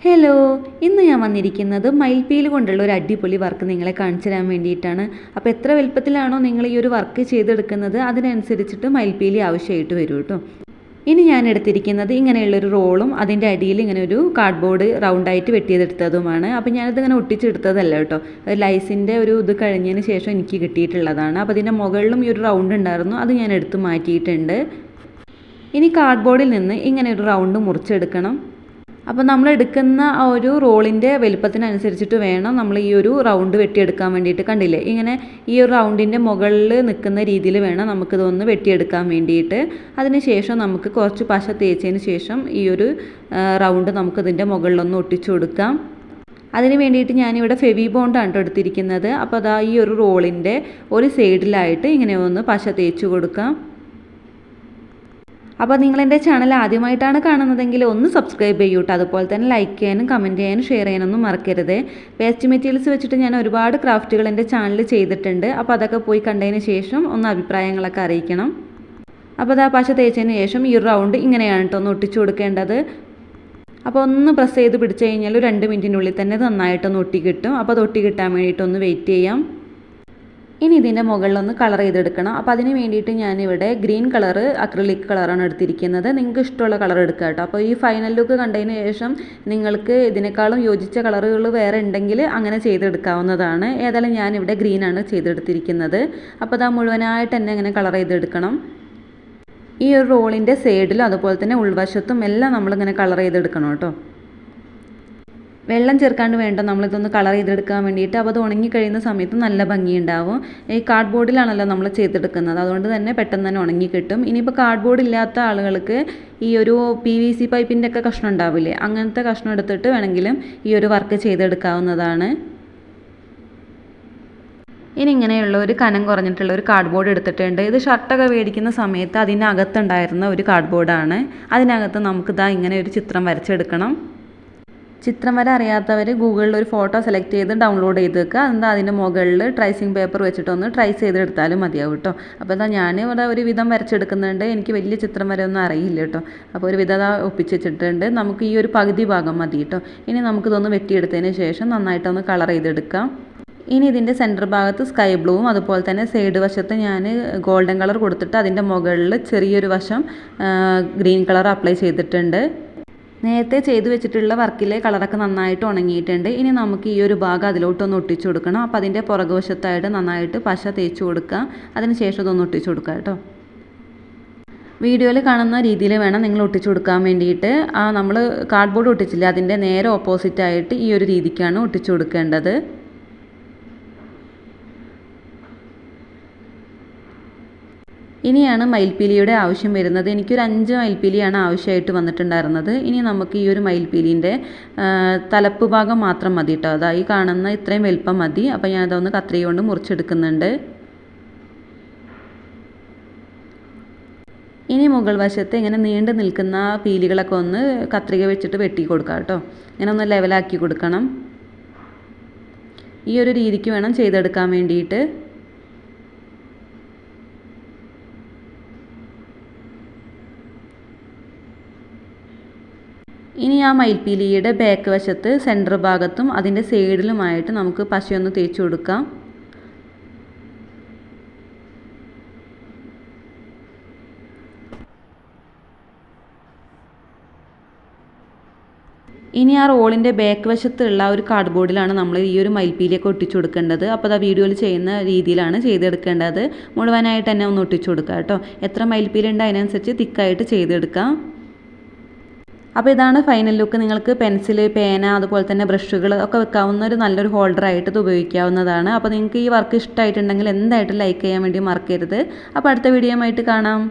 Hello, ഇന്ന് ഞാൻ വന്നിരിക്കുന്നത് മയിൽപ്പീലി കൊണ്ടുള്ള ഒരു അടിപൊളി വർക്ക് നിങ്ങളെ കാണിച്ചു തരാൻ വേണ്ടിയിട്ടാണ്. അപ്പോൾ എത്ര വലുപ്പത്തിലാണോ നിങ്ങൾ ഈ ഒരു വർക്ക് ചെയ്തെടുക്കുന്നത് അതിനനുസരിച്ചിട്ട് മയിൽപ്പീലി ആവശ്യമായിട്ട് വരും കേട്ടോ. ഇനി ഞാൻ എടുത്തിരിക്കുന്നത് ഇങ്ങനെയുള്ളൊരു റോളും അതിൻ്റെ അടിയിൽ ഇങ്ങനെ ഒരു കാർഡ്ബോർഡ് റൗണ്ടായിട്ട് വെട്ടിയതെടുത്തതുമാണ്. അപ്പോൾ ഞാനിതിങ്ങനെ ഒട്ടിച്ചെടുത്തതല്ല കേട്ടോ, ലൈസിൻ്റെ ഒരു ഇത് കഴിഞ്ഞതിന് ശേഷം എനിക്ക് കിട്ടിയിട്ടുള്ളതാണ്. അപ്പോൾ ഇതിൻ്റെ മുകളിലും ഈ ഒരു റൗണ്ട് ഉണ്ടായിരുന്നു, അത് ഞാൻ എടുത്ത് മാറ്റിയിട്ടുണ്ട്. ഇനി കാർഡ്ബോർഡിൽ നിന്ന് ഇങ്ങനെ ഒരു റൗണ്ട് മുറിച്ചെടുക്കണം. അപ്പോൾ നമ്മൾ എടുക്കുന്ന ആ ഒരു റോളിൻ്റെ വലുപ്പത്തിനനുസരിച്ചിട്ട് വേണം നമ്മൾ ഈ ഒരു റൗണ്ട് വെട്ടിയെടുക്കാൻ വേണ്ടിയിട്ട്. കണ്ടില്ലേ, ഇങ്ങനെ ഈ ഒരു റൗണ്ടിൻ്റെ മുകളിൽ നിൽക്കുന്ന രീതിയിൽ വേണം നമുക്കിതൊന്ന് വെട്ടിയെടുക്കാൻ വേണ്ടിയിട്ട്. അതിന് ശേഷം നമുക്ക് കുറച്ച് പശ തേച്ചതിന് ശേഷം ഈ ഒരു റൗണ്ട് നമുക്കിതിൻ്റെ മുകളിലൊന്ന് ഒട്ടിച്ചു കൊടുക്കാം. അതിന് വേണ്ടിയിട്ട് ഞാനിവിടെ ഫെവി ബോണ്ടാണ് കേട്ടോ എടുത്തിരിക്കുന്നത്. അപ്പോൾ അതാ ഈ ഒരു റോളിൻ്റെ ഒരു സൈഡിലായിട്ട് ഇങ്ങനെ ഒന്ന് പശ തേച്ച് കൊടുക്കാം. അപ്പോൾ നിങ്ങളെൻ്റെ ചാനൽ ആദ്യമായിട്ടാണ് കാണുന്നതെങ്കിൽ ഒന്ന് സബ്സ്ക്രൈബ് ചെയ്യൂ കേട്ടോ. അതുപോലെ തന്നെ ലൈക്ക് ചെയ്യാനും കമൻറ്റ് ചെയ്യാനും ഷെയർ ചെയ്യാനൊന്നും മറക്കരുത്. വേസ്റ്റ് മെറ്റീരിയൽസ് വെച്ചിട്ട് ഞാൻ ഒരുപാട് ക്രാഫ്റ്റുകൾ എൻ്റെ ചാനലിൽ ചെയ്തിട്ടുണ്ട്. അപ്പോൾ അതൊക്കെ പോയി കണ്ടതിന് ശേഷം ഒന്ന് അഭിപ്രായങ്ങളൊക്കെ അറിയിക്കണം. അപ്പോൾ അത് ആ പശ തേച്ചതിന് ശേഷം ഈ ഒരു റൗണ്ട് ഇങ്ങനെയാണ് കേട്ടോ ഒന്ന് ഒട്ടിച്ചു കൊടുക്കേണ്ടത്. അപ്പോൾ ഒന്ന് പ്രസ് ചെയ്ത് പിടിച്ച് കഴിഞ്ഞാൽ 2 മിനിറ്റിനുള്ളിൽ തന്നെ നന്നായിട്ടൊന്ന് ഒട്ടി കിട്ടും. അപ്പോൾ അത് ഒട്ടി കിട്ടാൻ വേണ്ടിയിട്ടൊന്ന് വെയിറ്റ് ചെയ്യാം. ഇനി ഇതിൻ്റെ മുകളിലൊന്ന് കളർ ചെയ്തെടുക്കണം. അപ്പോൾ അതിന് വേണ്ടിയിട്ട് ഞാനിവിടെ ഗ്രീൻ കളറ് അക്രിലിക് കളറാണ് എടുത്തിരിക്കുന്നത്. നിങ്ങൾക്ക് ഇഷ്ടമുള്ള കളർ എടുക്കുക കേട്ടോ. അപ്പോൾ ഈ ഫൈനൽ ലുക്ക് കണ്ടതിന് ശേഷം നിങ്ങൾക്ക് ഇതിനേക്കാളും യോജിച്ച കളറുകൾ വേറെ ഉണ്ടെങ്കിൽ അങ്ങനെ ചെയ്തെടുക്കാവുന്നതാണ്. ഏതായാലും ഞാനിവിടെ ഗ്രീനാണ് ചെയ്തെടുത്തിരിക്കുന്നത്. അപ്പോൾ അത് മുഴുവനായിട്ട് തന്നെ അങ്ങനെ കളർ ചെയ്തെടുക്കണം. ഈ ഒരു റോളിൻ്റെ സൈഡിലും അതുപോലെ തന്നെ ഉൾവശത്തും എല്ലാം നമ്മളിങ്ങനെ കളർ ചെയ്തെടുക്കണം കേട്ടോ. വെള്ളം ചേർക്കാണ്ട് വേണ്ട നമ്മളിതൊന്ന് കളർ ചെയ്തെടുക്കാൻ വേണ്ടിയിട്ട്. അപ്പോൾ അത് ഉണങ്ങിക്കഴിയുന്ന സമയത്ത് നല്ല ഭംഗിയുണ്ടാവും. ഈ കാർഡ് ബോർഡിലാണല്ലോ നമ്മൾ ചെയ്തെടുക്കുന്നത്, അതുകൊണ്ട് തന്നെ പെട്ടെന്ന് തന്നെ ഉണങ്ങി കിട്ടും. ഇനിയിപ്പോൾ കാർഡ് ബോർഡ് ഇല്ലാത്ത ആളുകൾക്ക് ഈ ഒരു PVC പൈപ്പിൻ്റെ ഒക്കെ കഷ്ണം ഉണ്ടാവില്ലേ, അങ്ങനത്തെ കഷ്ണം എടുത്തിട്ട് വേണമെങ്കിലും ഈ ഒരു വർക്ക് ചെയ്തെടുക്കാവുന്നതാണ്. ഇനി ഇങ്ങനെയുള്ള ഒരു കനം കുറഞ്ഞിട്ടുള്ള ഒരു കാർഡ് ബോർഡ് എടുത്തിട്ടുണ്ട്. ഇത് ഷർട്ടൊക്കെ മേടിക്കുന്ന സമയത്ത് അതിനകത്തുണ്ടായിരുന്ന ഒരു കാർഡ് ബോർഡാണ്. അതിനകത്ത് നമുക്കിതാ ഇങ്ങനെ ഒരു ചിത്രം വരച്ചെടുക്കണം. ചിത്രം വരെ അറിയാത്തവർ ഗൂഗിളിൽ ഒരു ഫോട്ടോ സെലക്ട് ചെയ്ത് ഡൗൺലോഡ് ചെയ്ത് വെക്കുക. എന്താ അതിൻ്റെ മുകളിൽ ട്രേസിങ് പേപ്പർ വെച്ചിട്ടൊന്ന് ട്രേസ് ചെയ്തെടുത്താലും മതിയാവും കേട്ടോ. അപ്പോൾ എന്താ ഞാൻ ഇവിടെ ഒരു വിധം വരച്ചെടുക്കുന്നുണ്ട്. എനിക്ക് വലിയ ചിത്രം വരെ ഒന്നും അറിയില്ല കേട്ടോ. അപ്പോൾ ഒരു വിധം ഒപ്പിച്ച് വെച്ചിട്ടുണ്ട്. നമുക്ക് ഈ ഒരു പകുതി ഭാഗം മതി കേട്ടോ. ഇനി നമുക്കിതൊന്ന് വെട്ടിയെടുത്തതിന് ശേഷം നന്നായിട്ടൊന്ന് കളർ ചെയ്തെടുക്കാം. ഇനി ഇതിൻ്റെ സെൻറ്റർ ഭാഗത്ത് സ്കൈ ബ്ലൂവും അതുപോലെ തന്നെ സൈഡ് വശത്ത് ഞാൻ ഗോൾഡൻ കളർ കൊടുത്തിട്ട് അതിൻ്റെ മുകളിൽ ചെറിയൊരു വശം ഗ്രീൻ കളർ അപ്ലൈ ചെയ്തിട്ടുണ്ട്. നേരത്തെ ചെയ്ത് വെച്ചിട്ടുള്ള വർക്കിലെ കളറൊക്കെ നന്നായിട്ട് ഉണങ്ങിയിട്ടുണ്ട്. ഇനി നമുക്ക് ഈ ഒരു ഭാഗം അതിലോട്ടൊന്ന് ഒട്ടിച്ചു കൊടുക്കണം. അപ്പോൾ അതിൻ്റെ പുറകുവശത്തായിട്ട് നന്നായിട്ട് പശ തേച്ച് കൊടുക്കുക. അതിന് ശേഷം ഇതൊന്ന് ഒട്ടിച്ചു കൊടുക്കുക കേട്ടോ. വീഡിയോയിൽ കാണുന്ന രീതിയിൽ വേണം നിങ്ങൾ ഒട്ടിച്ചു കൊടുക്കാൻ വേണ്ടിയിട്ട്. നമ്മൾ കാർഡ് ബോർഡ് ഒട്ടിച്ചില്ല, അതിൻ്റെ നേരെ ഓപ്പോസിറ്റായിട്ട് ഈ ഒരു രീതിക്കാണ് ഒട്ടിച്ചു കൊടുക്കേണ്ടത്. ഇനിയാണ് മയിൽപ്പീലിയുടെ ആവശ്യം വരുന്നത്. എനിക്കൊരു 5 മയിൽപ്പീലിയാണ് ആവശ്യമായിട്ട് വന്നിട്ടുണ്ടായിരുന്നത്. ഇനി നമുക്ക് ഈ ഒരു മയിൽപ്പീലിൻ്റെ തലപ്പ് ഭാഗം മാത്രം മതി കേട്ടോ. അതായി കാണുന്ന ഇത്രയും വലുപ്പം മതി. അപ്പോൾ ഞാനതൊന്ന് കത്രിക കൊണ്ട് മുറിച്ചെടുക്കുന്നുണ്ട്. ഇനി മുകൾ വശത്ത് ഇങ്ങനെ നീണ്ടു നിൽക്കുന്ന പീലികളൊക്കെ ഒന്ന് കത്രിക വെച്ചിട്ട് വെട്ടി കൊടുക്കാം കേട്ടോ. ഇങ്ങനെ ഒന്ന് ലെവലാക്കി കൊടുക്കണം. ഈ ഒരു രീതിക്ക് വേണം ചെയ്തെടുക്കാൻ വേണ്ടിയിട്ട്. ഇനി ആ മയിൽപ്പീലിയുടെ ബാക്ക് വശത്ത് സെൻറ്റർ ഭാഗത്തും അതിൻ്റെ സൈഡിലുമായിട്ട് നമുക്ക് പശയൊന്ന് തേച്ച് കൊടുക്കാം. ഇനി ആ റോളിൻ്റെ ബാക്ക് വശത്തുള്ള ഒരു കാർഡ് ബോർഡിലാണ് നമ്മൾ ഈ ഒരു മയിൽപ്പീലിയൊക്കെ ഒട്ടിച്ചു കൊടുക്കേണ്ടത്. അപ്പോൾ അത് വീഡിയോയിൽ ചെയ്യുന്ന രീതിയിലാണ് ചെയ്തെടുക്കേണ്ടത്. മുഴുവനായിട്ട് തന്നെ ഒന്ന് ഒട്ടിച്ചു കൊടുക്കുക കേട്ടോ. എത്ര മയിൽപ്പീലി ഉണ്ട് അതിനനുസരിച്ച് തിക്കായിട്ട് ചെയ്തെടുക്കാം. അപ്പോൾ ഇതാണ് ഫൈനൽ ലുക്ക്. നിങ്ങൾക്ക് പെൻസിൽ, പേന, അതുപോലെ തന്നെ ബ്രഷുകൾ ഒക്കെ വെക്കാവുന്ന ഒരു നല്ലൊരു ഹോൾഡറായിട്ട് ഇത് ഉപയോഗിക്കാവുന്നതാണ്. അപ്പോൾ നിങ്ങൾക്ക് ഈ വർക്ക് ഇഷ്ടമായിട്ടുണ്ടെങ്കിൽ എന്തായിട്ടും ലൈക്ക് ചെയ്യാൻ വേണ്ടി മറക്കരുത്. അപ്പോൾ അടുത്ത വീഡിയോ ആയിട്ട് കാണാം.